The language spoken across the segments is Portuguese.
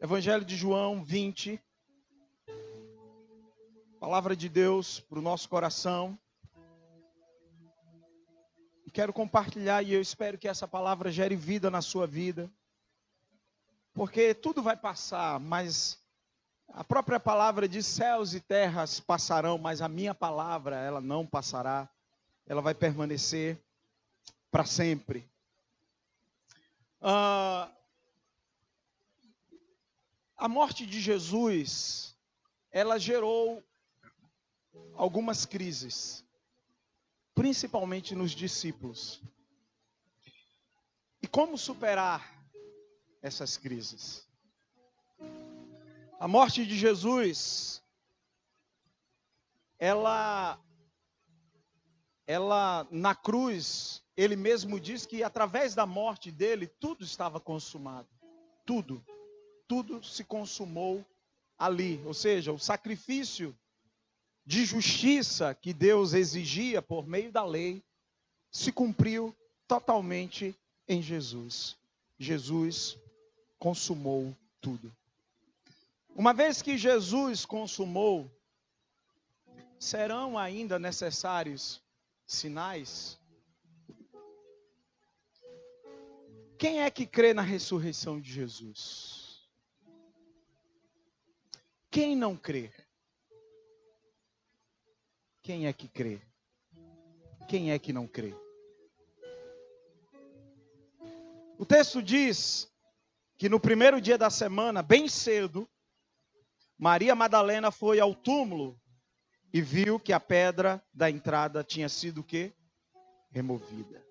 Evangelho de João 20. Palavra de Deus para o nosso coração. Quero compartilhar e eu espero que essa palavra gere vida na sua vida. Porque tudo vai passar, mas a própria palavra diz: céus e terras passarão, mas a minha palavra, ela não passará. Ela vai permanecer para sempre. A morte de Jesus, ela gerou algumas crises, principalmente nos discípulos. E como superar essas crises? A morte de Jesus, ela na cruz, ele mesmo diz que através da morte dele, tudo estava consumado. Tudo se consumou ali. Ou seja, o sacrifício de justiça que Deus exigia por meio da lei, se cumpriu totalmente em Jesus. Jesus consumou tudo. Uma vez que Jesus consumou, serão ainda necessários sinais? Quem é que crê na ressurreição de Jesus? Quem não crê? Quem é que crê? Quem é que não crê? O texto diz que no primeiro dia da semana, bem cedo, Maria Madalena foi ao túmulo e viu que a pedra da entrada tinha sido o quê? Removida.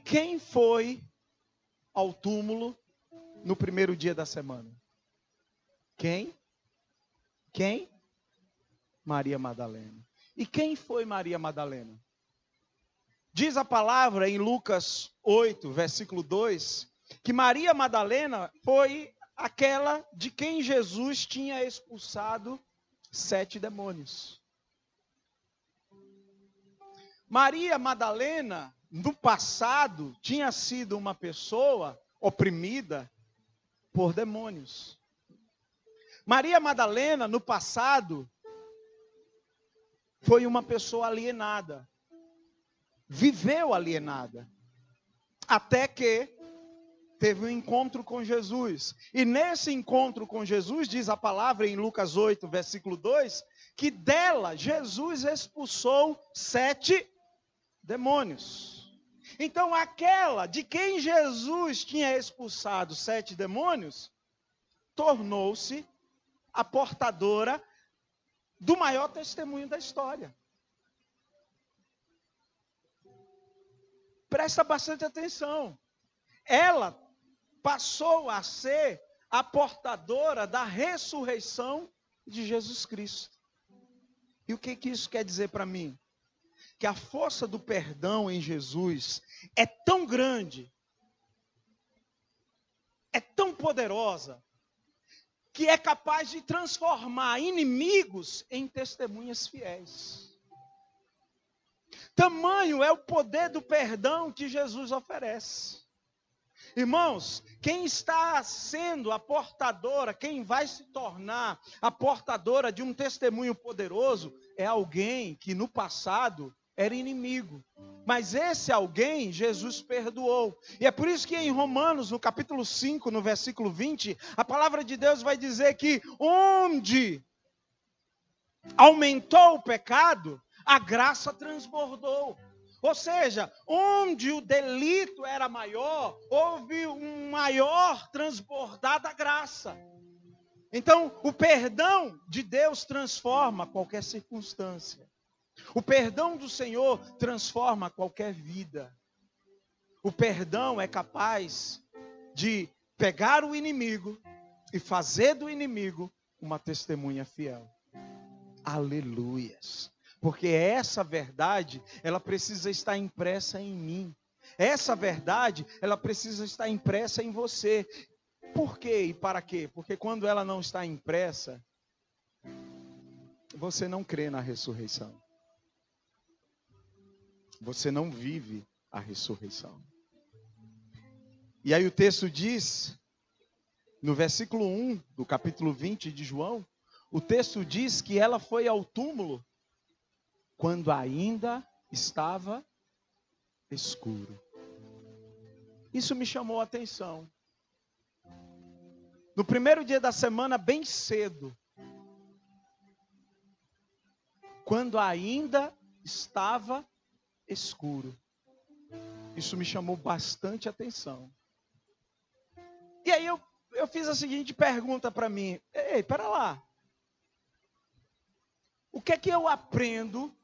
Quem foi ao túmulo no primeiro dia da semana? Quem? Maria Madalena. E quem foi Maria Madalena? Diz a palavra em Lucas 8, versículo 2, que Maria Madalena foi aquela de quem Jesus tinha expulsado 7 demônios. Maria Madalena, no passado, tinha sido uma pessoa oprimida por demônios. Maria Madalena, no passado, foi uma pessoa alienada. Viveu alienada. Até que teve um encontro com Jesus. E nesse encontro com Jesus, diz a palavra em Lucas 8, versículo 2, que dela Jesus expulsou 7 demônios. Então aquela de quem Jesus tinha expulsado 7 demônios, tornou-se a portadora do maior testemunho da história. Presta bastante atenção. Ela passou a ser a portadora da ressurreição de Jesus Cristo. E o que isso quer dizer para mim? Que a força do perdão em Jesus é tão grande, é tão poderosa, que é capaz de transformar inimigos em testemunhas fiéis. Tamanho é o poder do perdão que Jesus oferece. Irmãos, quem está sendo a portadora, quem vai se tornar a portadora de um testemunho poderoso, é alguém que no passado era inimigo. Mas esse alguém, Jesus perdoou. E é por isso que em Romanos, no capítulo 5, no versículo 20, a palavra de Deus vai dizer que onde aumentou o pecado, a graça transbordou. Ou seja, onde o delito era maior, houve um maior transbordar da graça. Então, o perdão de Deus transforma qualquer circunstância. O perdão do Senhor transforma qualquer vida. O perdão é capaz de pegar o inimigo e fazer do inimigo uma testemunha fiel. Aleluias. Porque essa verdade, ela precisa estar impressa em mim. Essa verdade, ela precisa estar impressa em você. Por quê e para quê? Porque quando ela não está impressa, você não crê na ressurreição. Você não vive a ressurreição. E aí o texto diz No versículo 1 do capítulo 20 de João, o texto diz que ela foi ao túmulo quando ainda estava escuro. Isso me chamou a atenção. No primeiro dia da semana, bem cedo, quando ainda estava escuro. Isso me chamou bastante atenção. E aí eu fiz a seguinte pergunta para mim. Ei, pera lá. O que é que eu aprendo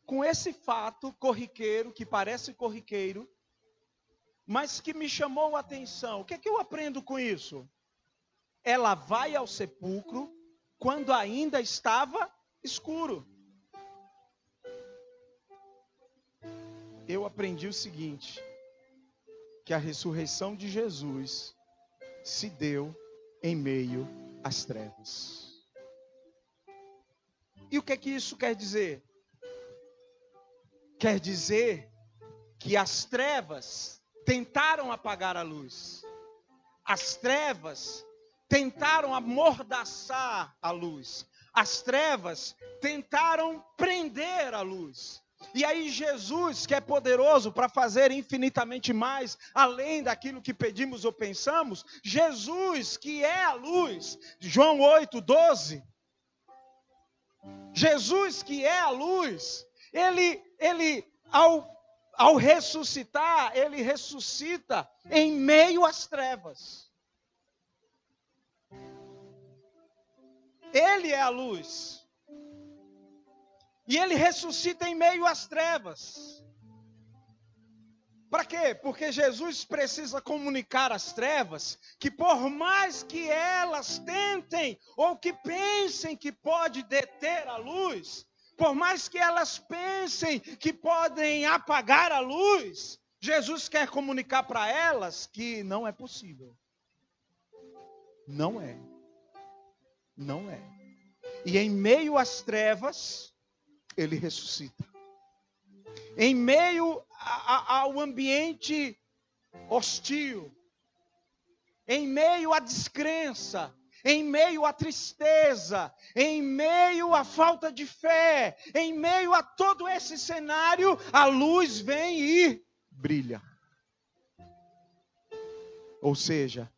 com esse fato corriqueiro, que parece corriqueiro, mas que me chamou a atenção? O que é que eu aprendo com isso? Ela vai ao sepulcro quando ainda estava escuro. Eu aprendi o seguinte, que a ressurreição de Jesus se deu em meio às trevas. E o que é que isso quer dizer? Quer dizer que as trevas tentaram apagar a luz. As trevas tentaram amordaçar a luz. As trevas tentaram prender a luz. E aí Jesus, que é poderoso para fazer infinitamente mais, além daquilo que pedimos ou pensamos, Jesus, que é a luz, João 8:12, Jesus, que é a luz, ele ao ressuscitar, ele ressuscita em meio às trevas. Ele é a luz. E ele ressuscita em meio às trevas. Para quê? Porque Jesus precisa comunicar às trevas que por mais que elas tentem ou que pensem que pode deter a luz, por mais que elas pensem que podem apagar a luz, Jesus quer comunicar para elas que não é possível. Não é. Não é. E em meio às trevas, ele ressuscita. Em meio ao ambiente hostil, em meio à descrença, em meio à tristeza, em meio à falta de fé, em meio a todo esse cenário, a luz vem e brilha. Ou seja,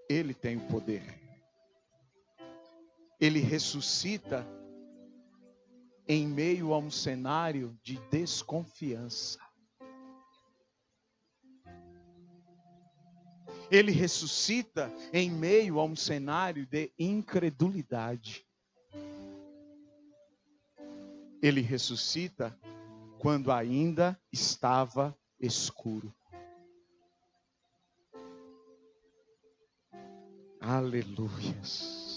ele tem o poder. Ele ressuscita em meio a um cenário de desconfiança. Ele ressuscita em meio a um cenário de incredulidade. Ele ressuscita quando ainda estava escuro. Aleluias.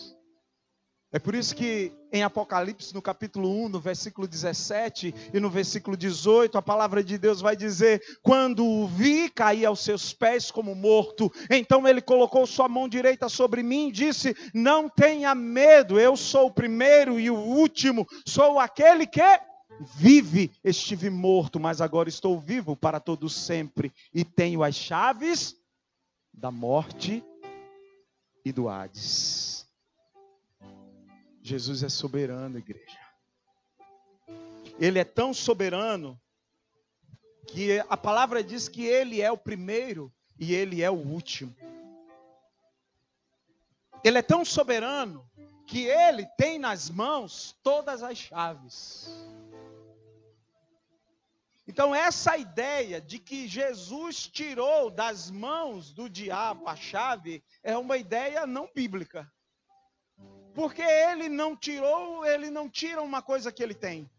É por isso que em Apocalipse, no capítulo 1, no versículo 17 e no versículo 18, a palavra de Deus vai dizer: quando o vi, caí aos seus pés como morto. Então ele colocou sua mão direita sobre mim e disse: não tenha medo, eu sou o primeiro e o último, sou aquele que vive. Estive morto, mas agora estou vivo para todo sempre e tenho as chaves da morte e do Hades. Jesus é soberano, igreja. Ele é tão soberano que a palavra diz que ele é o primeiro e ele é o último. Ele é tão soberano que ele tem nas mãos todas as chaves. Então essa ideia de que Jesus tirou das mãos do diabo a chave é uma ideia não bíblica. Porque ele não tira uma coisa que ele tem.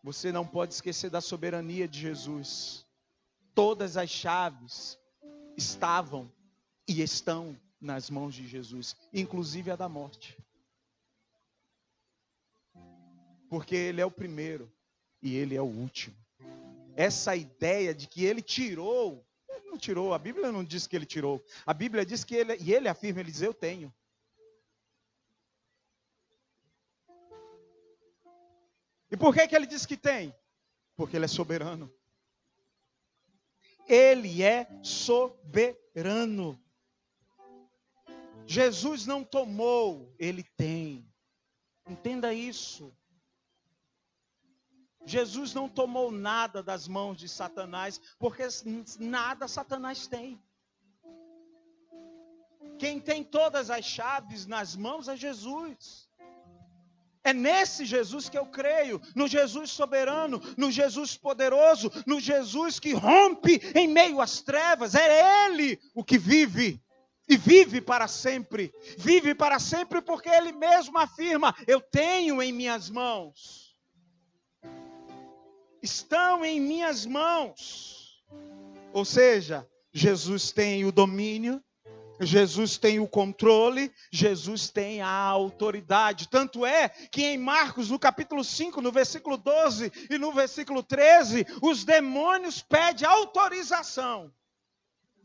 Você não pode esquecer da soberania de Jesus. Todas as chaves estavam e estão nas mãos de Jesus, inclusive a da morte. Porque ele é o primeiro e ele é o último. Essa ideia de que ele tirou, ele não tirou, a Bíblia não diz que ele tirou. A Bíblia diz que ele afirma, ele diz: eu tenho. E por que ele diz que tem? Porque ele é soberano. Ele é soberano. Jesus não tomou, Ele tem. Entenda isso. Jesus não tomou nada das mãos de Satanás, porque nada Satanás tem. Quem tem todas as chaves nas mãos é Jesus. É nesse Jesus que eu creio, no Jesus soberano, no Jesus poderoso, no Jesus que rompe em meio às trevas. É Ele o que vive, e vive para sempre. Vive para sempre porque Ele mesmo afirma: eu tenho em minhas mãos. Estão em minhas mãos. Ou seja, Jesus tem o domínio, Jesus tem o controle, Jesus tem a autoridade. Tanto é que em Marcos, no capítulo 5, no versículo 12 e no versículo 13, os demônios pedem autorização.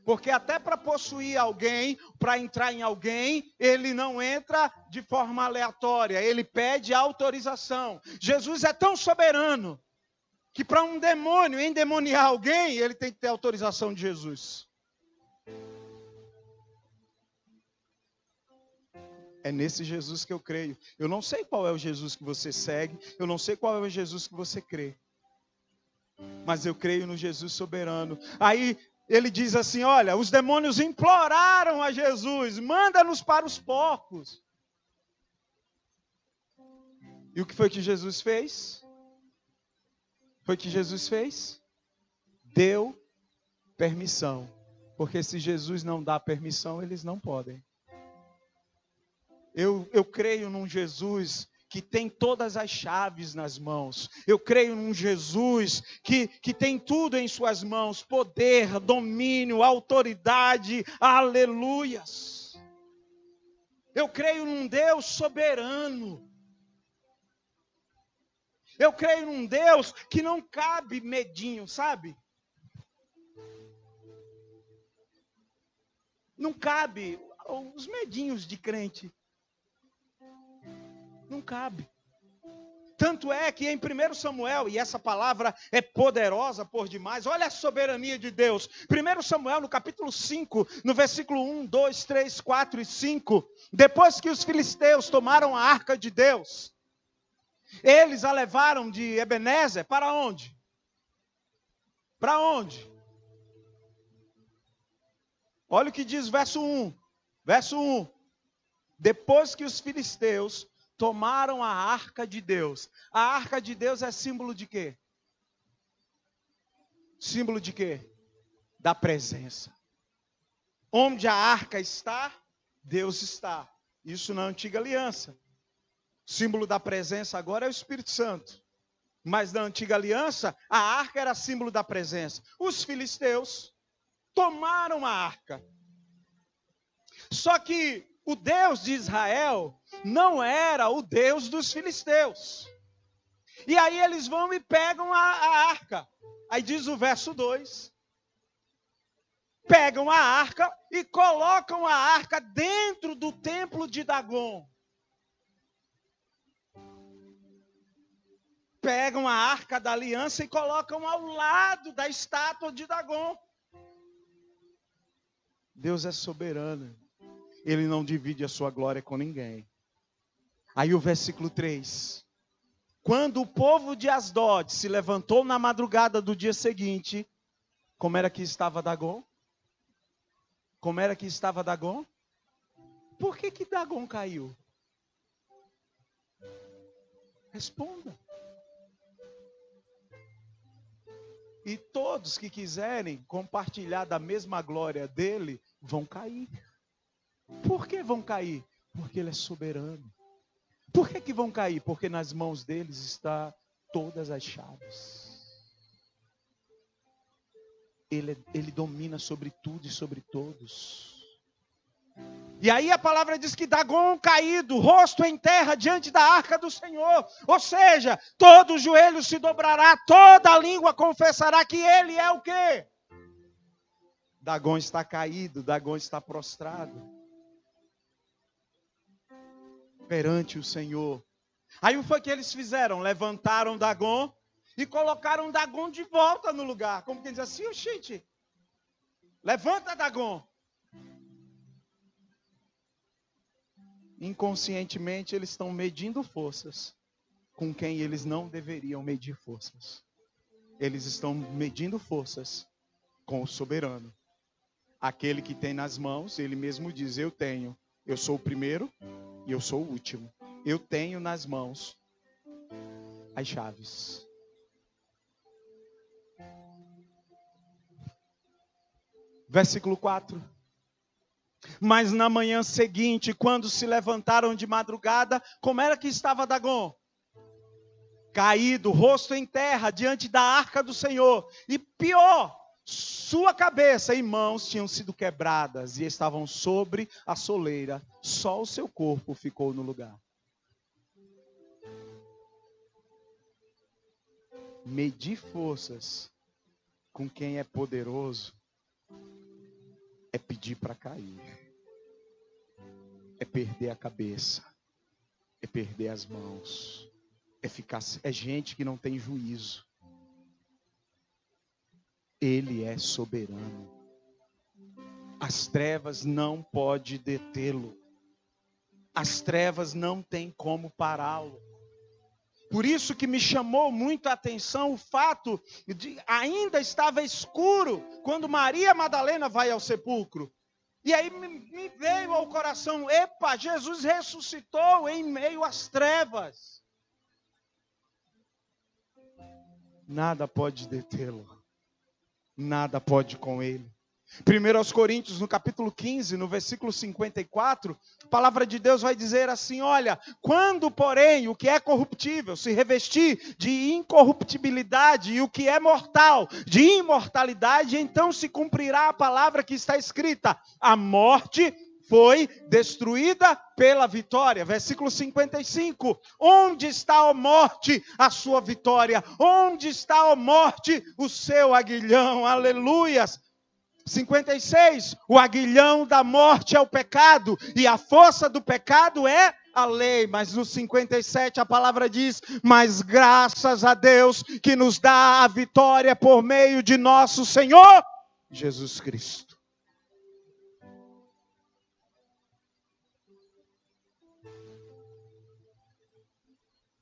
Porque até para possuir alguém, para entrar em alguém, ele não entra de forma aleatória, ele pede autorização. Jesus é tão soberano que para um demônio endemoniar alguém, ele tem que ter autorização de Jesus. É nesse Jesus que eu creio. Eu não sei qual é o Jesus que você segue, eu não sei qual é o Jesus que você crê. Mas eu creio no Jesus soberano. Aí ele diz assim: olha, os demônios imploraram a Jesus, manda-nos para os porcos. E o que foi que Jesus fez? Foi que Jesus fez? Deu permissão. Porque se Jesus não dá permissão, eles não podem. Eu creio num Jesus que tem todas as chaves nas mãos. Eu creio num Jesus que tem tudo em suas mãos. Poder, domínio, autoridade. Aleluias. Eu creio num Deus soberano. Eu creio num Deus que não cabe medinho, sabe? Não cabe os medinhos de crente. Não cabe. Tanto é que em 1 Samuel, e essa palavra é poderosa por demais, olha a soberania de Deus. 1 Samuel, no capítulo 5, no versículo 1, 2, 3, 4 e 5. Depois que os filisteus tomaram a arca de Deus, eles a levaram de Ebenezer para onde? Para onde? Olha o que diz verso 1. Verso 1. Depois que os filisteus tomaram a arca de Deus. A arca de Deus é símbolo de quê? Símbolo de quê? Da presença. Onde a arca está, Deus está. Isso na antiga aliança. Símbolo da presença agora é o Espírito Santo. Mas na antiga aliança, a arca era símbolo da presença. Os filisteus tomaram a arca. Só que o Deus de Israel não era o Deus dos filisteus. E aí eles vão e pegam a arca. Aí diz o verso 2. Pegam a arca e colocam a arca dentro do templo de Dagon. Pegam a arca da aliança e colocam ao lado da estátua de Dagon. Deus é soberano. Ele não divide a sua glória com ninguém. Aí o versículo 3. Quando o povo de Asdod se levantou na madrugada do dia seguinte, como era que estava Dagon? Como era que estava Dagon? Por que Dagon caiu? Responda. E todos que quiserem compartilhar da mesma glória dele, vão cair. Por que vão cair? Porque ele é soberano. Por que vão cair? Porque nas mãos deles está todas as chaves. Ele domina sobre tudo e sobre todos. E aí a palavra diz que Dagon caído, rosto em terra diante da arca do Senhor. Ou seja, todo joelho se dobrará, toda a língua confessará que ele é o quê? Dagon está caído, Dagon está prostrado perante o Senhor. Aí o que foi que eles fizeram? Levantaram Dagon e colocaram Dagon de volta no lugar. Como quem diz assim: gente, Levanta, Dagon. Inconscientemente eles estão medindo forças com quem eles não deveriam medir forças. Eles estão medindo forças com o soberano. Aquele que tem nas mãos, ele mesmo diz, eu tenho. Eu sou o primeiro e eu sou o último. Eu tenho nas mãos as chaves. Versículo 4. Mas na manhã seguinte, quando se levantaram de madrugada, como era que estava Dagon? Caído, rosto em terra, diante da arca do Senhor. E pior, sua cabeça e mãos tinham sido quebradas e estavam sobre a soleira. Só o seu corpo ficou no lugar. Medir forças com quem é poderoso é pedir para cair. É perder a cabeça. É perder as mãos. É gente que não tem juízo. Ele é soberano. As trevas não podem detê-lo. As trevas não têm como pará-lo. Por isso que me chamou muito a atenção o fato de ainda estava escuro quando Maria Madalena vai ao sepulcro. E aí me veio ao coração, epa, Jesus ressuscitou em meio às trevas. Nada pode detê-lo. Nada pode com ele. 1 Coríntios, no capítulo 15, no versículo 54, a palavra de Deus vai dizer assim, olha, quando, porém, o que é corruptível se revestir de incorruptibilidade e o que é mortal de imortalidade, então se cumprirá a palavra que está escrita, a morte foi destruída pela vitória. Versículo 55. Onde está, ó morte, a sua vitória? Onde está, ó morte, o seu aguilhão? Aleluias. 56. O aguilhão da morte é o pecado e a força do pecado é a lei. Mas no 57 a palavra diz, mas graças a Deus que nos dá a vitória por meio de nosso Senhor Jesus Cristo.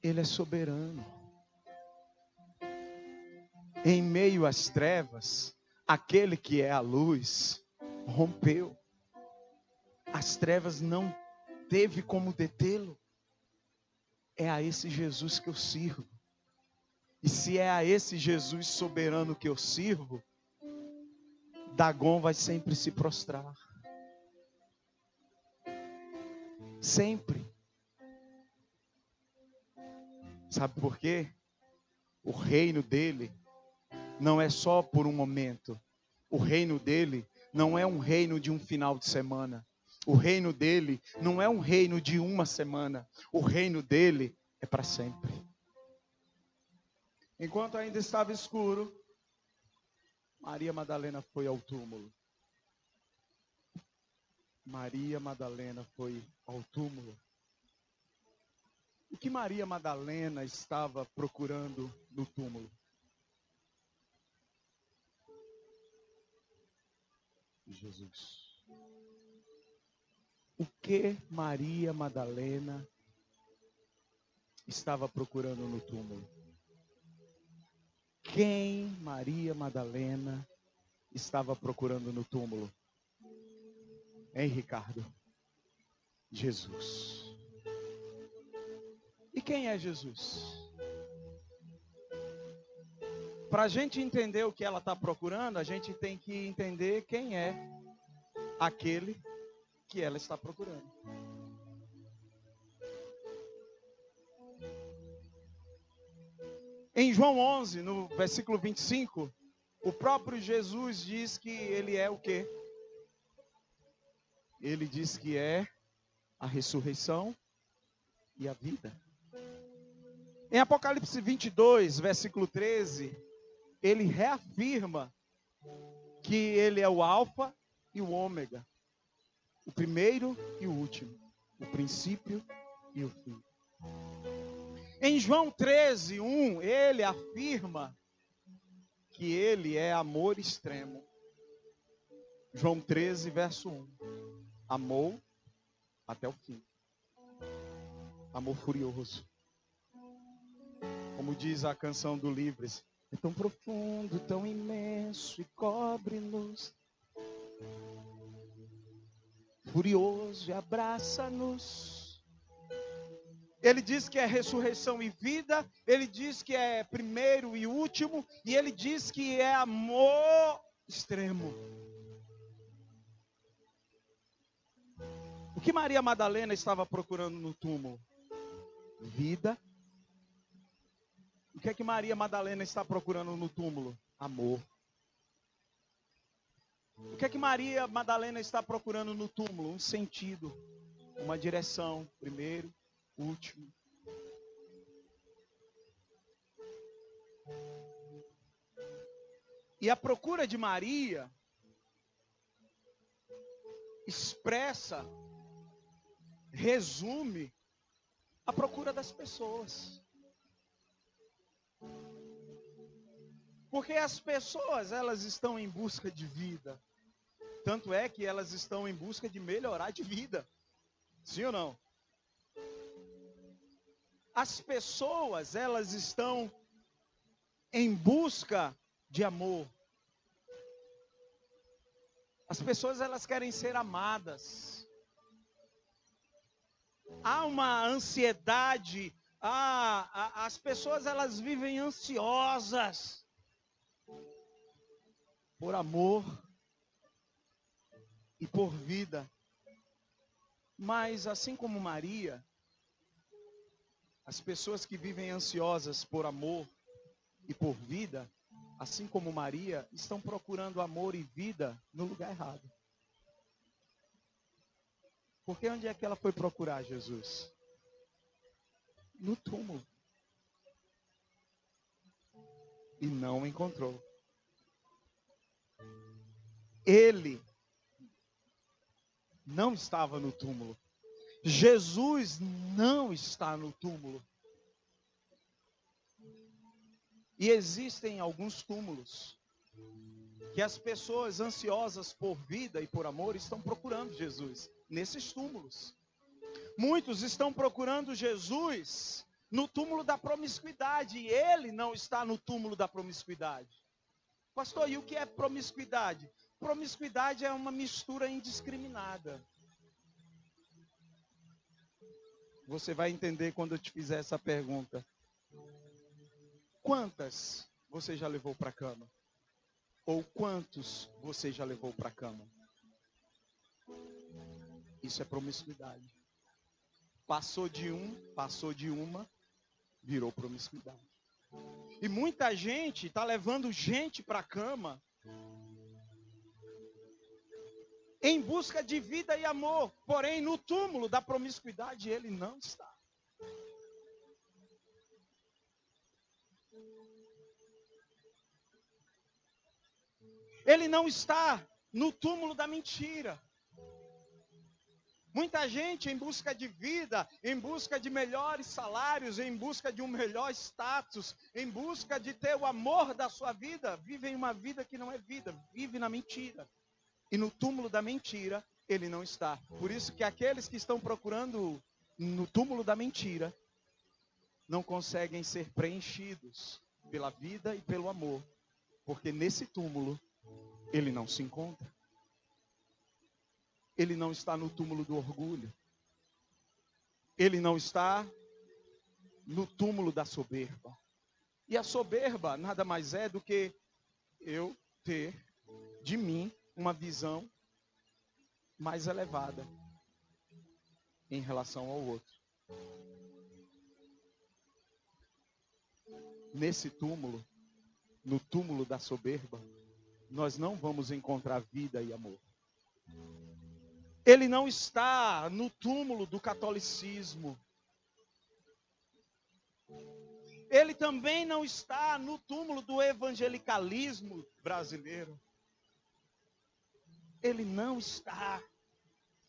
Ele é soberano. Em meio às trevas, aquele que é a luz rompeu. As trevas não teve como detê-lo. É a esse Jesus que eu sirvo. E se é a esse Jesus soberano que eu sirvo, Dagon vai sempre se prostrar. Sempre. Sabe por quê? O reino dele não é só por um momento. O reino dele não é um reino de um final de semana. O reino dele não é um reino de uma semana. O reino dele é para sempre. Enquanto ainda estava escuro, Maria Madalena foi ao túmulo. Maria Madalena foi ao túmulo. O que Maria Madalena estava procurando no túmulo? Jesus. O que Maria Madalena estava procurando no túmulo? Quem Maria Madalena estava procurando no túmulo? Hein, Ricardo? Jesus. E quem é Jesus? Para a gente entender o que ela está procurando, a gente tem que entender quem é aquele que ela está procurando. Em João 11, no versículo 25, o próprio Jesus diz que ele é o quê? Ele diz que é a ressurreição e a vida. Em Apocalipse 22, versículo 13, ele reafirma que ele é o alfa e o ômega, o primeiro e o último, o princípio e o fim. Em João 13, 1, ele afirma que ele é amor extremo. João 13, verso 1. Amou até o fim. Amor furioso. Como diz a canção do Livres, é tão profundo, tão imenso e cobre-nos. Furioso e abraça-nos. Ele diz que é ressurreição e vida. Ele diz que é primeiro e último. E ele diz que é amor extremo. O que Maria Madalena estava procurando no túmulo? Vida. O que é que Maria Madalena está procurando no túmulo? Amor. O que é que Maria Madalena está procurando no túmulo? Um sentido, uma direção, primeiro, último. E a procura de Maria expressa, resume a procura das pessoas. Porque as pessoas, elas estão em busca de vida. Tanto é que elas estão em busca de melhorar de vida. Sim ou não? As pessoas, elas estão em busca de amor. As pessoas, elas querem ser amadas. Há uma ansiedade. As pessoas, elas vivem ansiosas por amor e por vida. Mas assim como Maria, as pessoas que vivem ansiosas por amor e por vida, assim como Maria, estão procurando amor e vida no lugar errado. Porque onde é que ela foi procurar Jesus? No túmulo. E não encontrou. Ele não estava no túmulo. Jesus não está no túmulo. E existem alguns túmulos que as pessoas ansiosas por vida e por amor estão procurando Jesus nesses túmulos. Muitos estão procurando Jesus no túmulo da promiscuidade, e ele não está no túmulo da promiscuidade. Pastor, e o que é promiscuidade? Promiscuidade é uma mistura indiscriminada. Você vai entender quando eu te fizer essa pergunta. Quantas você já levou para a cama? Ou quantos você já levou para a cama? Isso é promiscuidade. Passou de um, passou de uma, virou promiscuidade. E muita gente está levando gente para a cama em busca de vida e amor. Porém, no túmulo da promiscuidade, ele não está. Ele não está no túmulo da mentira. Muita gente em busca de vida, em busca de melhores salários, em busca de um melhor status, em busca de ter o amor da sua vida, vivem uma vida que não é vida, vive na mentira. E no túmulo da mentira, ele não está. Por isso que aqueles que estão procurando no túmulo da mentira, não conseguem ser preenchidos pela vida e pelo amor. Porque nesse túmulo, ele não se encontra. Ele não está no túmulo do orgulho. Ele não está no túmulo da soberba. E a soberba nada mais é do que eu ter de mim uma visão mais elevada em relação ao outro. Nesse túmulo, no túmulo da soberba, nós não vamos encontrar vida e amor. Ele não está no túmulo do catolicismo. Ele também não está no túmulo do evangelicalismo brasileiro. Ele não está.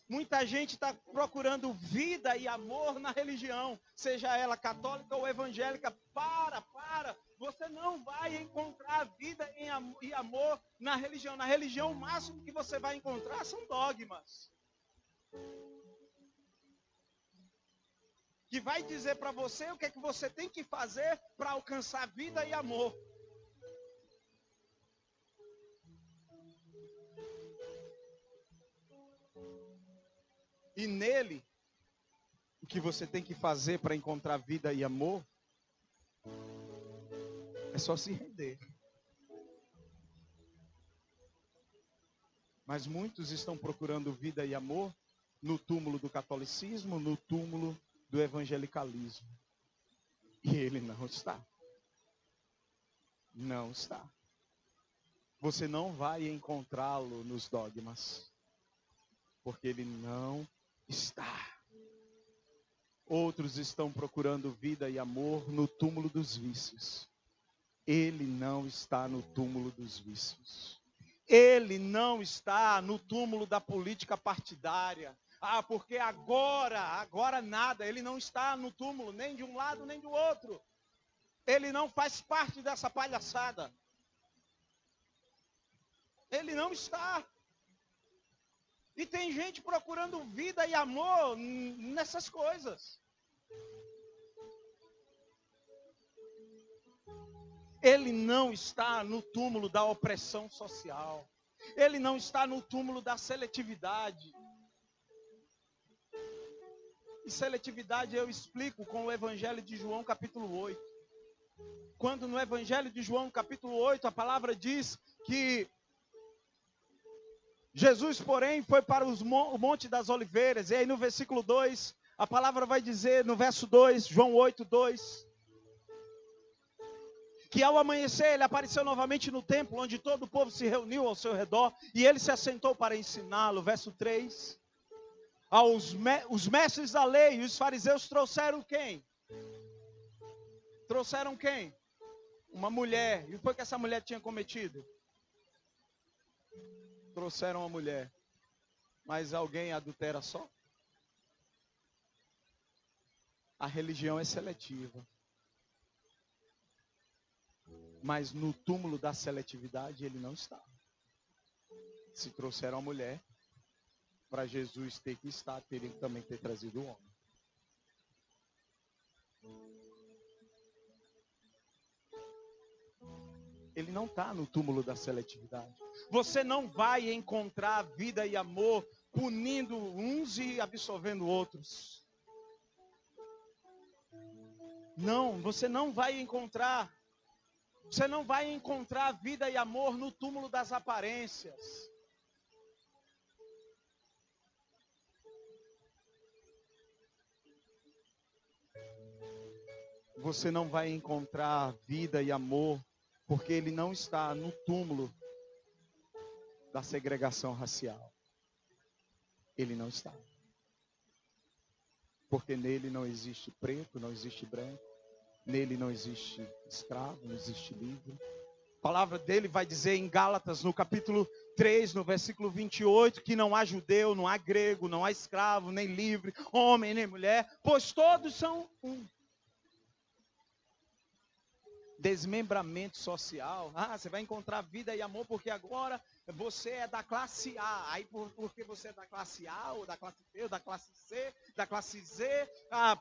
Muita gente está procurando vida e amor na religião, seja ela católica ou evangélica. Para. Você não vai encontrar vida e amor na religião. Na religião, o máximo que você vai encontrar são dogmas. Que vai dizer para você o que é que você tem que fazer para alcançar vida e amor. E nele, o que você tem que fazer para encontrar vida e amor é só se render. Mas muitos estão procurando vida e amor no túmulo do catolicismo, no túmulo do evangelicalismo. E ele não está. Não está. Você não vai encontrá-lo nos dogmas. Porque ele não está. Outros estão procurando vida e amor no túmulo dos vícios. Ele não está no túmulo dos vícios. Ele não está no túmulo da política partidária. Porque agora nada. Ele não está no túmulo nem de um lado nem do outro. Ele não faz parte dessa palhaçada. Ele não está. E tem gente procurando vida e amor nessas coisas. Ele não está no túmulo da opressão social. Ele não está no túmulo da seletividade. E seletividade eu explico com o Evangelho de João capítulo 8. Quando no Evangelho de João capítulo 8 a palavra diz que Jesus, porém, foi para o Monte das Oliveiras. E aí no versículo 2, a palavra vai dizer, no verso 2, João 8, 2, que ao amanhecer ele apareceu novamente no templo, onde todo o povo se reuniu ao seu redor, e ele se assentou para ensiná-lo. Verso 3, os mestres da lei e os fariseus trouxeram quem? Trouxeram quem? Uma mulher. E o que foi que essa mulher tinha cometido? Trouxeram uma mulher. Mas alguém adultera só? A religião é seletiva. Mas no túmulo da seletividade ele não está. Se trouxeram a mulher, para Jesus ter que estar, teriam que também ter trazido o homem. Ele não está no túmulo da seletividade. Você não vai encontrar vida e amor punindo uns e absolvendo outros. Não, você não vai encontrar. Você não vai encontrar vida e amor no túmulo das aparências. Você não vai encontrar vida e amor porque ele não está no túmulo da segregação racial. Ele não está. Porque nele não existe preto, não existe branco. Nele não existe escravo, não existe livre. A palavra dele vai dizer em Gálatas, no capítulo 3, no versículo 28, que não há judeu, não há grego, não há escravo, nem livre, homem, nem mulher, pois todos são um. Desmembramento social. Você vai encontrar vida e amor porque agora você é da classe A. Aí porque você é da classe A, ou da classe B, ou da classe C, da classe Z.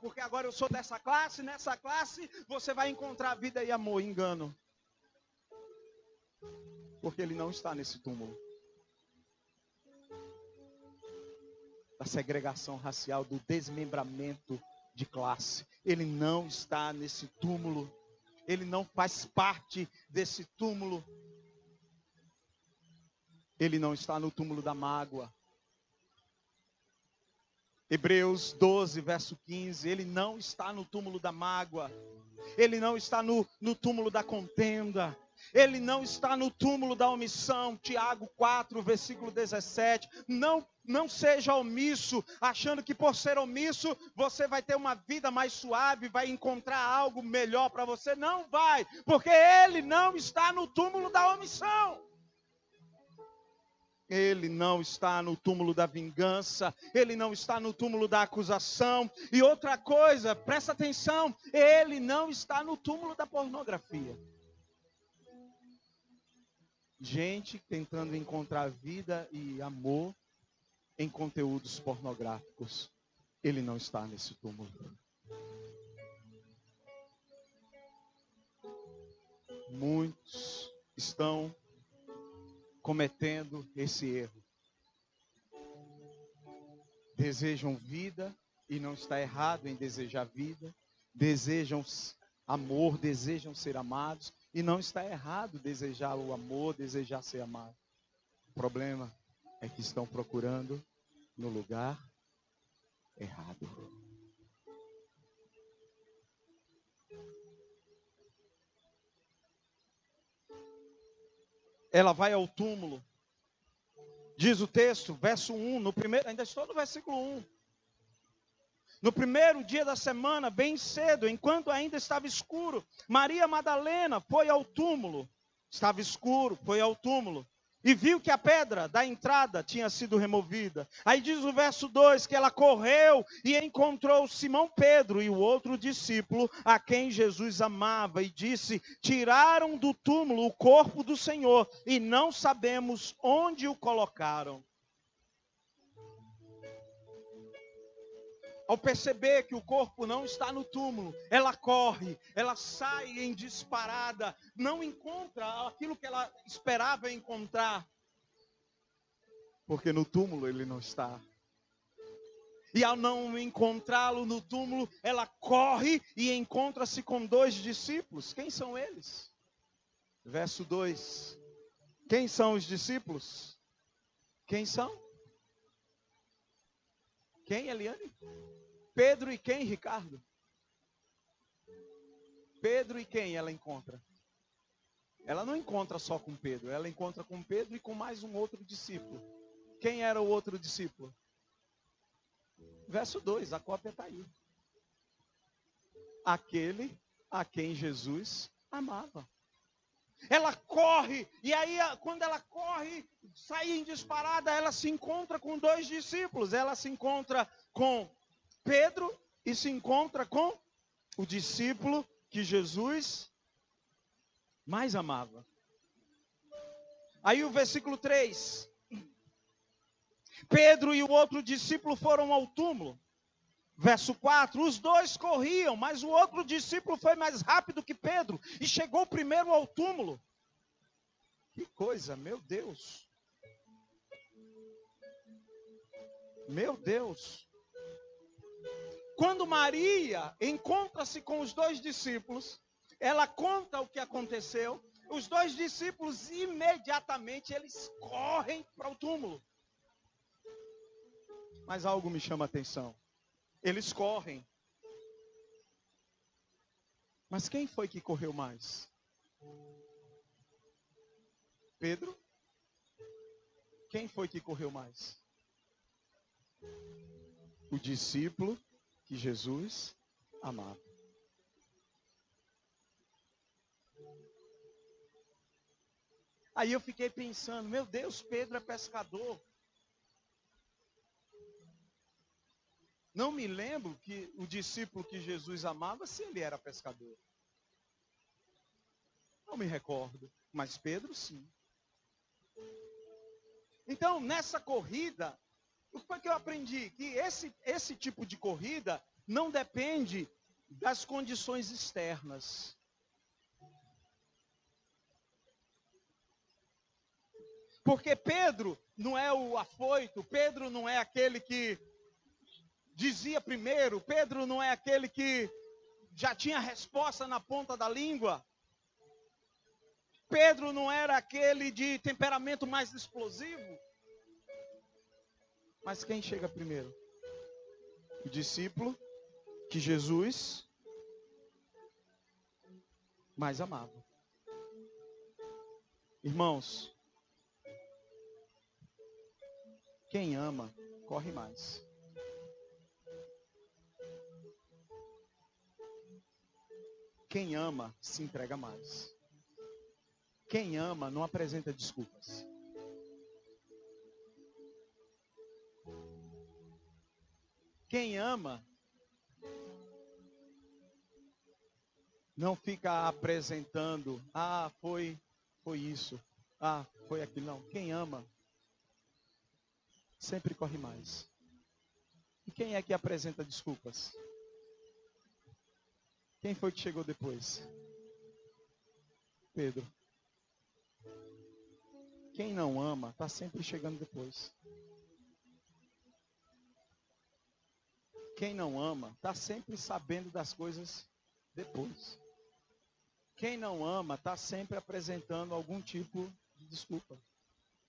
Porque agora eu sou dessa classe, nessa classe você vai encontrar vida e amor. Engano. Porque ele não está nesse túmulo da segregação racial, do desmembramento de classe. Ele não está nesse túmulo. Ele não faz parte desse túmulo. Ele não está no túmulo da mágoa. Hebreus 12, verso 15. Ele não está no túmulo da mágoa. Ele não está no túmulo da contenda. Ele não está no túmulo da omissão. Tiago 4, versículo 17. Não seja omisso, achando que por ser omisso, você vai ter uma vida mais suave, vai encontrar algo melhor para você. Não vai, porque ele não está no túmulo da omissão. Ele não está no túmulo da vingança, ele não está no túmulo da acusação. E outra coisa, presta atenção, ele não está no túmulo da pornografia. gente tentando encontrar vida e amor em conteúdos pornográficos. Ele não está nesse túmulo. Muitos estão cometendo esse erro. Desejam vida, e não está errado em desejar vida. Desejam amor, desejam ser amados, e não está errado desejar o amor, desejar ser amado. O problema é que estão procurando no lugar errado. Ela vai ao túmulo. Diz o texto, verso 1, no primeiro, ainda estou no versículo 1. No primeiro dia da semana, bem cedo, enquanto ainda estava escuro, Maria Madalena foi ao túmulo. Estava escuro, foi ao túmulo. E viu que a pedra da entrada tinha sido removida. Aí diz o verso 2 que ela correu e encontrou Simão Pedro e o outro discípulo a quem Jesus amava. E disse: tiraram do túmulo o corpo do Senhor e não sabemos onde o colocaram. Ao perceber que o corpo não está no túmulo, ela corre, ela sai em disparada, não encontra aquilo que ela esperava encontrar, porque no túmulo ele não está. E ao não encontrá-lo no túmulo, ela corre e encontra-se com 2 discípulos. Quem são eles? Verso 2. Quem são os discípulos? Quem são? Quem, Eliane? Pedro e quem, Ricardo? Pedro e quem ela encontra? Ela não encontra só com Pedro, ela encontra com Pedro e com mais um outro discípulo. Quem era o outro discípulo? Verso 2, a cópia está aí. Aquele a quem Jesus amava. Ela corre, e aí quando ela corre, sai em disparada, ela se encontra com 2 discípulos. Ela se encontra com Pedro e se encontra com o discípulo que Jesus mais amava. Aí o versículo 3. Pedro e o outro discípulo foram ao túmulo. Verso 4, os 2 corriam, mas o outro discípulo foi mais rápido que Pedro e chegou primeiro ao túmulo. Que coisa, meu Deus. Meu Deus. Quando Maria encontra-se com os 2 discípulos, ela conta o que aconteceu. Os 2 discípulos imediatamente eles correm para o túmulo. Mas algo me chama a atenção. Eles correm. Mas quem foi que correu mais? Pedro? Quem foi que correu mais? O discípulo que Jesus amava. Aí eu fiquei pensando, meu Deus, Pedro é pescador. Não me lembro que o discípulo que Jesus amava, se ele era pescador. Não me recordo, mas Pedro sim. Então, nessa corrida, o que foi que eu aprendi? Que esse tipo de corrida não depende das condições externas. Porque Pedro não é o afoito, Pedro não é aquele que dizia primeiro, Pedro não é aquele que já tinha a resposta na ponta da língua. Pedro não era aquele de temperamento mais explosivo. Mas quem chega primeiro? O discípulo que Jesus mais amava. Irmãos, quem ama, corre mais. Quem ama, se entrega mais. Quem ama, não apresenta desculpas. Quem ama, não fica apresentando, foi isso. Ah, foi aquilo. Não. Quem ama sempre corre mais. E quem é que apresenta desculpas? Quem foi que chegou depois? Pedro. Quem não ama está sempre chegando depois. Quem não ama está sempre sabendo das coisas depois. Quem não ama está sempre apresentando algum tipo de desculpa.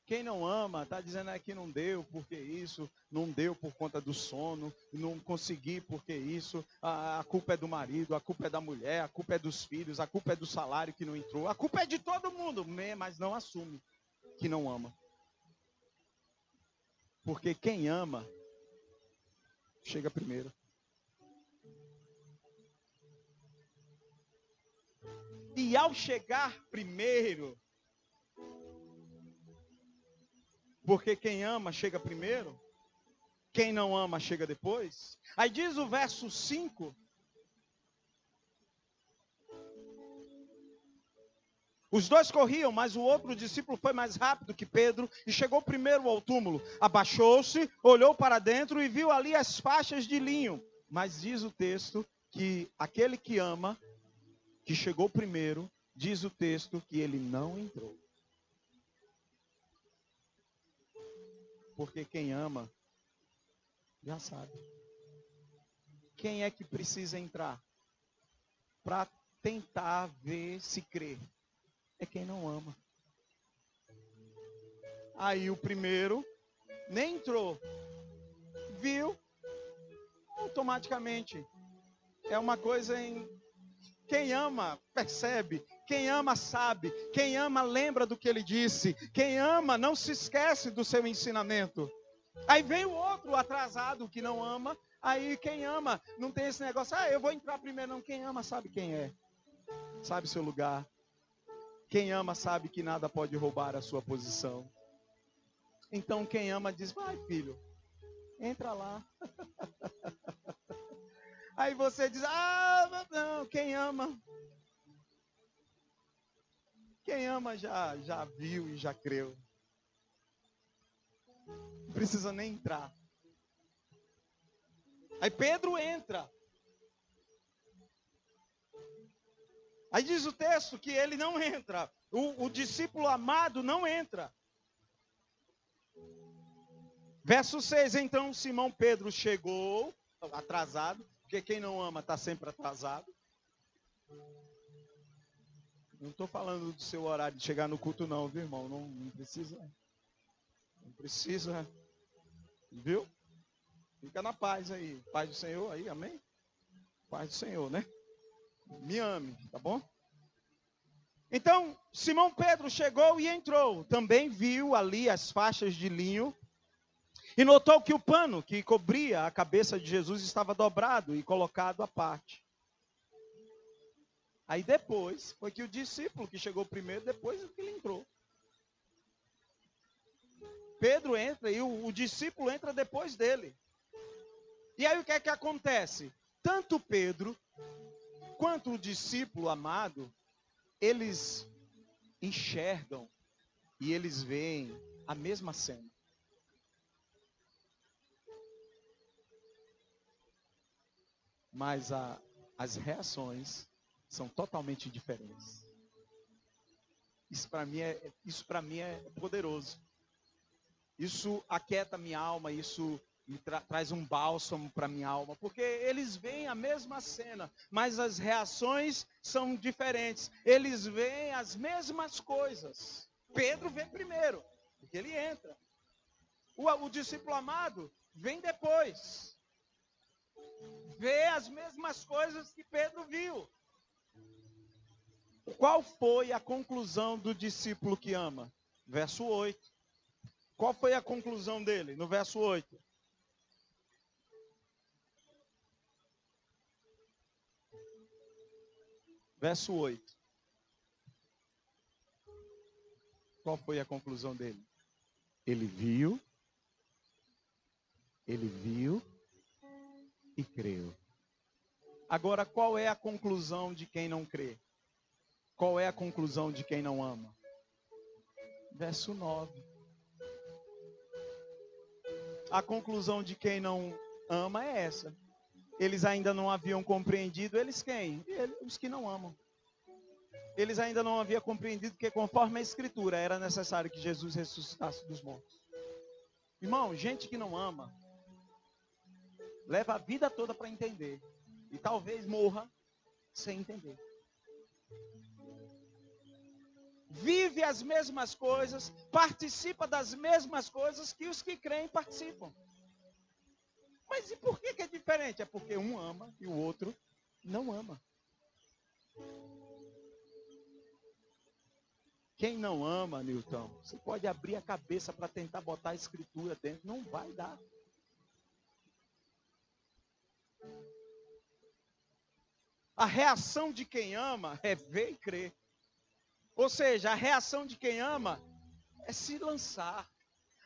Quem não ama está dizendo que não deu porque isso, não deu por conta do sono, não consegui porque isso, a culpa é do marido, a culpa é da mulher, a culpa é dos filhos, a culpa é do salário que não entrou, a culpa é de todo mundo, mas não assume que não ama. Porque quem ama, chega primeiro. E ao chegar primeiro, porque quem ama chega primeiro, quem não ama chega depois. Aí diz o verso 5. Os dois corriam, mas o outro discípulo foi mais rápido que Pedro e chegou primeiro ao túmulo. Abaixou-se, olhou para dentro e viu ali as faixas de linho. Mas diz o texto que aquele que ama, que chegou primeiro, diz o texto que ele não entrou. Porque quem ama, já sabe. Quem é que precisa entrar para tentar ver se crê? É quem não ama. Aí o primeiro nem entrou, viu, automaticamente. É uma coisa em... Quem ama, percebe. Quem ama, sabe. Quem ama, lembra do que ele disse. Quem ama, não se esquece do seu ensinamento. Aí vem o outro atrasado que não ama. Aí quem ama, não tem esse negócio. Eu vou entrar primeiro. Não, quem ama sabe quem é. Sabe seu lugar. Quem ama sabe que nada pode roubar a sua posição. Então quem ama diz, vai filho, entra lá. Aí você diz, não, quem ama já viu e já creu. Não precisa nem entrar. Aí Pedro entra. Aí diz o texto que ele não entra. O discípulo amado não entra. Verso 6, então Simão Pedro chegou, atrasado, porque quem não ama está sempre atrasado. Não estou falando do seu horário de chegar no culto não, viu irmão? Não precisa. Não precisa. Viu? Fica na paz aí. Paz do Senhor aí, amém? Paz do Senhor, né? Me ame, tá bom? Então, Simão Pedro chegou e entrou. Também viu ali as faixas de linho. E notou que o pano que cobria a cabeça de Jesus estava dobrado e colocado à parte. Aí depois, foi que o discípulo que chegou primeiro, depois que ele entrou. Pedro entra e o discípulo entra depois dele. E aí o que é que acontece? Tanto Pedro quanto o discípulo amado, eles enxergam e eles veem a mesma cena. Mas as reações são totalmente diferentes. Isso para mim é poderoso. Isso aquieta minha alma, isso me traz um bálsamo para minha alma, porque eles veem a mesma cena, mas as reações são diferentes. Eles veem as mesmas coisas. Pedro vê primeiro, porque ele entra. O discípulo amado vem depois. Vê as mesmas coisas que Pedro viu. Qual foi a conclusão do discípulo que ama? Verso 8. Qual foi a conclusão dele? No verso 8. Verso 8. Qual foi a conclusão dele? Ele viu e creu. Agora, qual é a conclusão de quem não crê? Qual é a conclusão de quem não ama? Verso 9. A conclusão de quem não ama é essa. Eles ainda não haviam compreendido, eles quem? Os que não amam. Eles ainda não haviam compreendido que conforme a Escritura era necessário que Jesus ressuscitasse dos mortos. Irmão, gente que não ama, leva a vida toda para entender. E talvez morra sem entender. Vive as mesmas coisas, participa das mesmas coisas que os que creem participam. Mas e por que é diferente? É porque um ama e o outro não ama. Quem não ama, Newton, você pode abrir a cabeça para tentar botar a Escritura dentro, não vai dar. A reação de quem ama é ver e crer. Ou seja, a reação de quem ama é se lançar.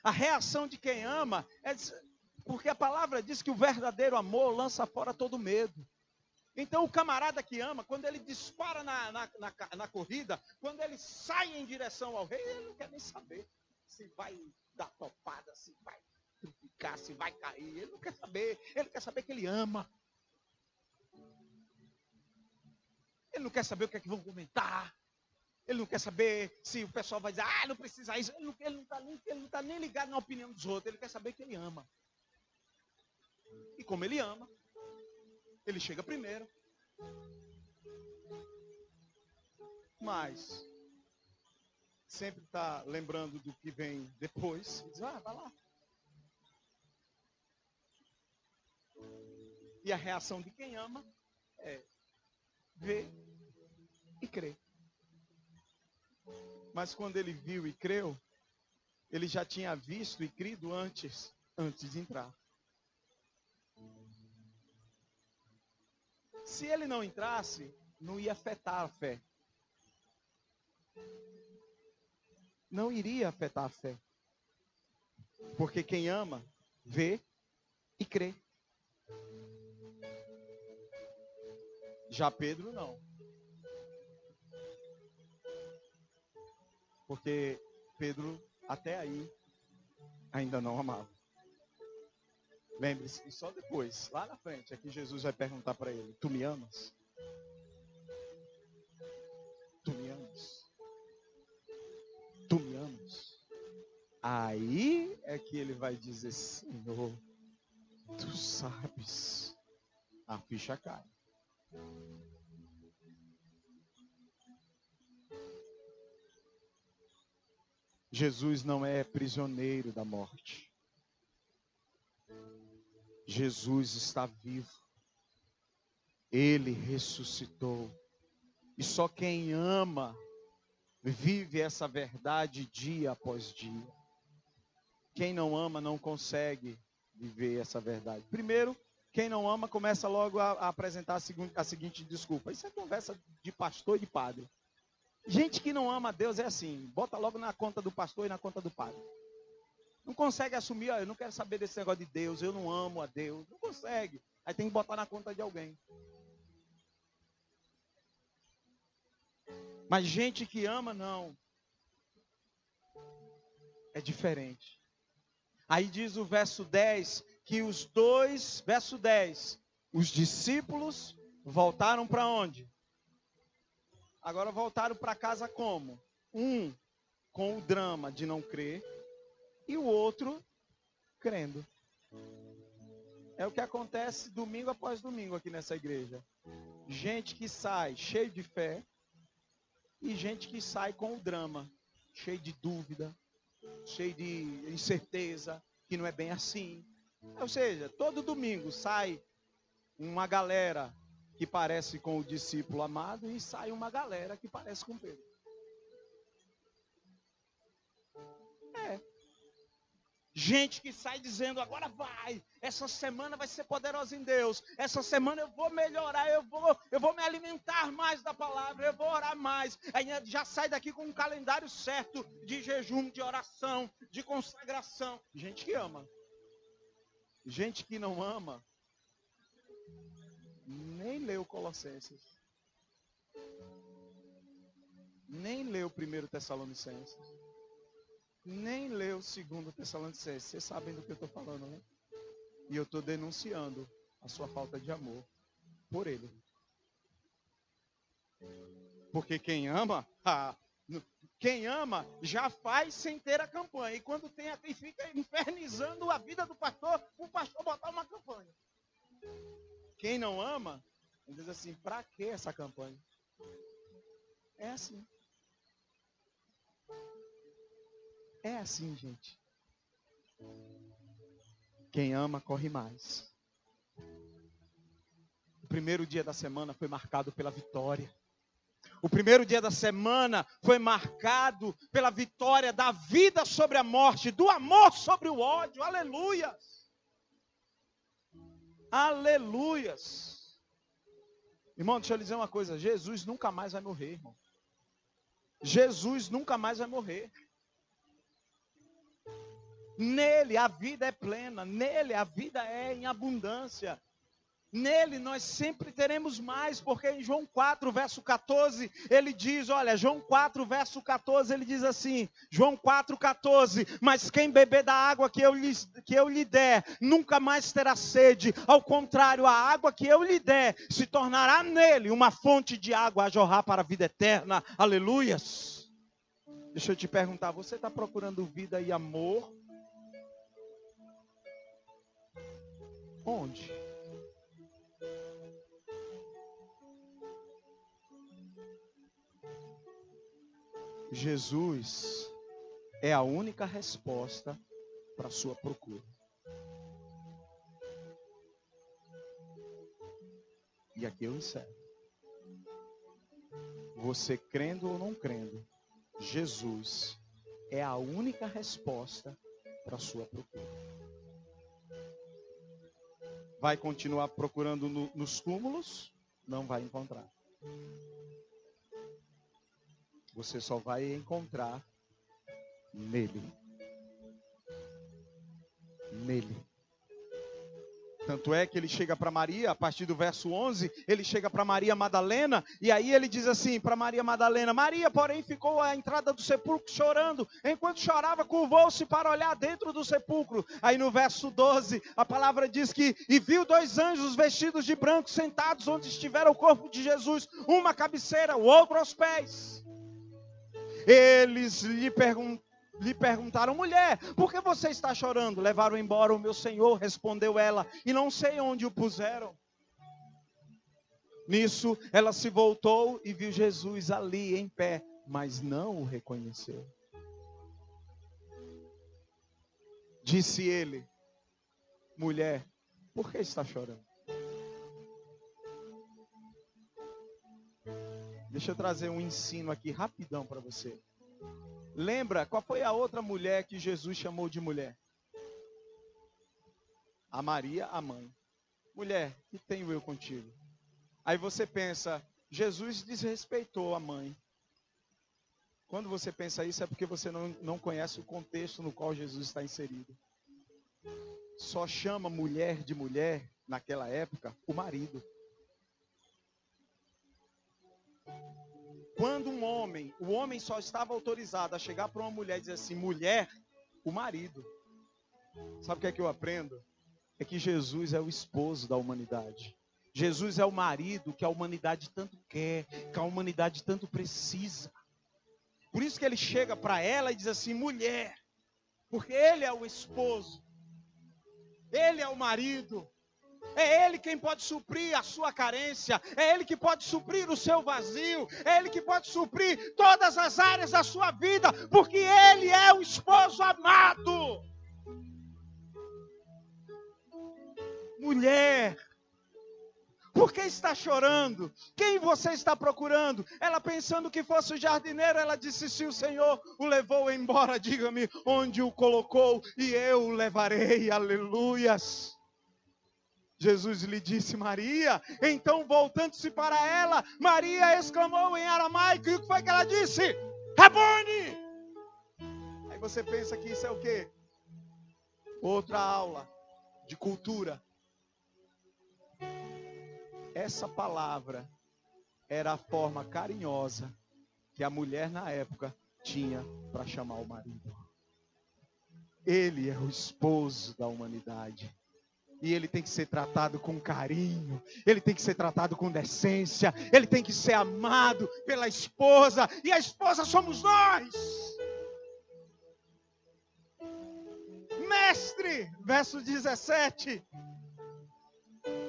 A reação de quem ama é... Porque a palavra diz que o verdadeiro amor lança fora todo medo. Então o camarada que ama, quando ele dispara na corrida, quando ele sai em direção ao rei, ele não quer nem saber se vai dar topada, se vai ficar, se vai cair. Ele não quer saber. Ele quer saber que ele ama. Ele não quer saber o que é que vão comentar. Ele não quer saber se o pessoal vai dizer, não precisa isso. Ele não está nem ligado na opinião dos outros. Ele quer saber que ele ama. E como ele ama, ele chega primeiro. Mas sempre está lembrando do que vem depois. Diz, vai lá. E a reação de quem ama é ver e crer. Mas quando ele viu e creu, ele já tinha visto e crido antes de entrar. Se ele não entrasse, não ia afetar a fé. Não iria afetar a fé. Porque quem ama, vê e crê. Já Pedro não. Porque Pedro, até aí, ainda não amava. Lembre-se que só depois, lá na frente, é que Jesus vai perguntar para ele, tu me amas? Tu me amas? Tu me amas? Aí é que ele vai dizer, Senhor, tu sabes, a ficha cai. Jesus não é prisioneiro da morte. Jesus está vivo. Ele ressuscitou. E só quem ama vive essa verdade dia após dia. Quem não ama não consegue viver essa verdade. Primeiro, quem não ama começa logo a apresentar a seguinte desculpa. Isso é conversa de pastor e de padre. Gente que não ama a Deus é assim, bota logo na conta do pastor e na conta do padre. Não consegue assumir, eu não quero saber desse negócio de Deus, eu não amo a Deus. Não consegue. Aí tem que botar na conta de alguém. Mas gente que ama, não. É diferente. Aí diz o verso 10, que os dois, verso 10, os discípulos voltaram para onde? Agora voltaram para casa como? Um com o drama de não crer e o outro crendo. É o que acontece domingo após domingo aqui nessa igreja. Gente que sai cheio de fé e gente que sai com o drama, cheio de dúvida, cheio de incerteza, que não é bem assim. Ou seja, todo domingo sai uma galera que parece com o discípulo amado e sai uma galera que parece com Pedro. Gente que sai dizendo, agora vai, essa semana vai ser poderosa em Deus, essa semana eu vou melhorar, eu vou me alimentar mais da palavra, eu vou orar mais. Aí já sai daqui com um calendário certo de jejum, de oração, de consagração. Gente que ama. Gente que não ama, nem leu Colossenses, nem leu 1 Tessalonicenses. nem leu 2 Tessalonicenses. Vocês sabem do que eu estou falando, né? E eu estou denunciando a sua falta de amor por ele. Porque quem ama já faz sem ter a campanha. E quando tem e fica infernizando a vida do pastor, o pastor botar uma campanha. Quem não ama, diz assim, para que essa campanha? É assim. É assim, gente. Quem ama, corre mais. O primeiro dia da semana foi marcado pela vitória. O primeiro dia da semana foi marcado pela vitória da vida sobre a morte, do amor sobre o ódio. Aleluias! Aleluias! Irmão, deixa eu lhe dizer uma coisa. Jesus nunca mais vai morrer, irmão. Jesus nunca mais vai morrer. Nele a vida é plena. Nele a vida é em abundância. Nele nós sempre teremos mais, porque em João 4, verso 14, ele diz, olha, João 4, verso 14, ele diz assim, João 4, 14, mas quem beber da água que eu lhe der, nunca mais terá sede, ao contrário, a água que eu lhe der, se tornará nele uma fonte de água a jorrar para a vida eterna, aleluias. Deixa eu te perguntar, você está procurando vida e amor? Onde? Jesus é a única resposta para a sua procura. E aqui eu encerro. Você crendo ou não crendo, Jesus é a única resposta para a sua procura. Vai continuar procurando nos túmulos? Não vai encontrar. Você só vai encontrar nele. Nele. Tanto é que ele chega para Maria, a partir do verso 11, ele chega para Maria Madalena, e aí ele diz assim para Maria Madalena, Maria, porém, ficou à entrada do sepulcro chorando, enquanto chorava, curvou-se para olhar dentro do sepulcro. Aí no verso 12, a palavra diz que, e viu 2 anjos vestidos de branco, sentados onde estivera o corpo de Jesus, uma à cabeceira, o outro aos pés. Eles lhe perguntaram, mulher, por que você está chorando? Levaram embora o meu Senhor, respondeu ela, e não sei onde o puseram. Nisso, ela se voltou e viu Jesus ali em pé, mas não o reconheceu. Disse ele, mulher, por que está chorando? Deixa eu trazer um ensino aqui rapidão para você. Lembra, qual foi a outra mulher que Jesus chamou de mulher? A Maria, a mãe. Mulher, que tenho eu contigo? Aí você pensa, Jesus desrespeitou a mãe. Quando você pensa isso é porque você não conhece o contexto no qual Jesus está inserido. Só chama mulher de mulher, naquela época, o marido. Quando o homem só estava autorizado a chegar para uma mulher e dizer assim, mulher, o marido. Sabe o que eu aprendo? É que Jesus é o esposo da humanidade. Jesus é o marido que a humanidade tanto quer, que a humanidade tanto precisa. Por isso que ele chega para ela e diz assim, mulher, porque ele é o esposo, ele é o marido. É Ele quem pode suprir a sua carência, é Ele que pode suprir o seu vazio, é Ele que pode suprir todas as áreas da sua vida, porque Ele é o esposo amado. Mulher, por que está chorando? Quem você está procurando? Ela pensando que fosse o jardineiro, ela disse, se o Senhor o levou embora, diga-me onde o colocou e eu o levarei, aleluias. Jesus lhe disse, Maria. Então, voltando-se para ela, Maria exclamou em aramaico. E o que foi que ela disse? Rabone! Aí você pensa que isso é o quê? Outra aula de cultura. Essa palavra era a forma carinhosa que a mulher na época tinha para chamar o marido. Ele é o esposo da humanidade. E ele tem que ser tratado com carinho, ele tem que ser tratado com decência, ele tem que ser amado pela esposa, e a esposa somos nós. Mestre, verso 17.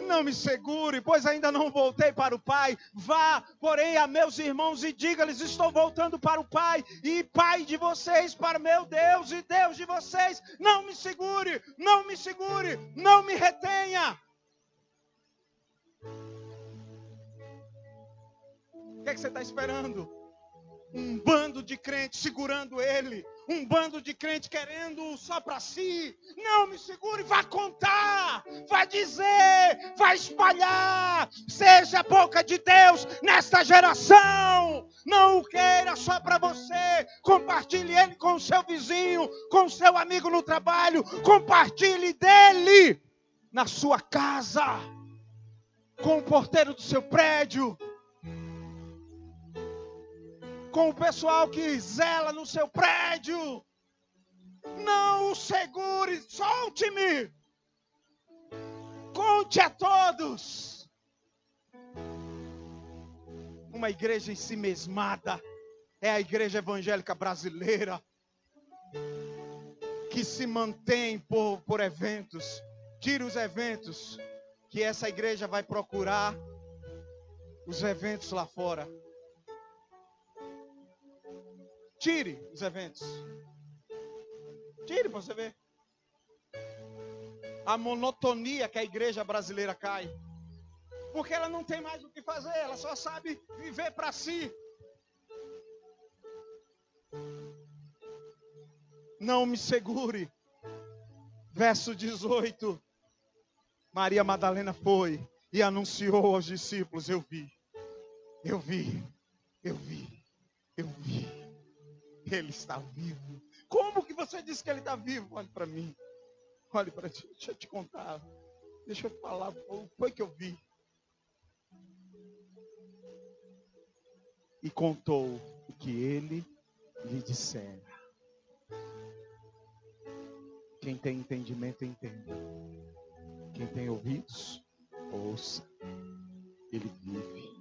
Não me segure, pois ainda não voltei para o Pai. Vá, porém, a meus irmãos e diga-lhes: estou voltando para o Pai e Pai de vocês, para meu Deus e Deus de vocês. Não me segure, não me segure, não me retenha. O que é que você está esperando? Um bando de crentes segurando ele, um bando de crentes querendo só para si. Não me segure, vá contar, vá dizer, vá espalhar. Seja a boca de Deus nesta geração. Não o queira só para você. Compartilhe ele com o seu vizinho, com o seu amigo no trabalho. Compartilhe dele na sua casa, com o porteiro do seu prédio, com o pessoal que zela no seu prédio. Não o segure, solte-me. Conte a todos. Uma igreja ensimesmada é a igreja evangélica brasileira, que se mantém por eventos. Tire os eventos, que essa igreja vai procurar os eventos lá fora. Tire os eventos. Tire para você ver. A monotonia que a igreja brasileira cai. Porque ela não tem mais o que fazer. Ela só sabe viver para si. Não me segure. Verso 18. Maria Madalena foi e anunciou aos discípulos: eu vi. Ele está vivo. Como que você disse que ele está vivo? Olhe para mim. Olhe para ti. Deixa eu te contar. Deixa eu te falar. O que foi que eu vi? E contou o que ele lhe dissera. Quem tem entendimento, entenda. Quem tem ouvidos, ouça. Ele vive.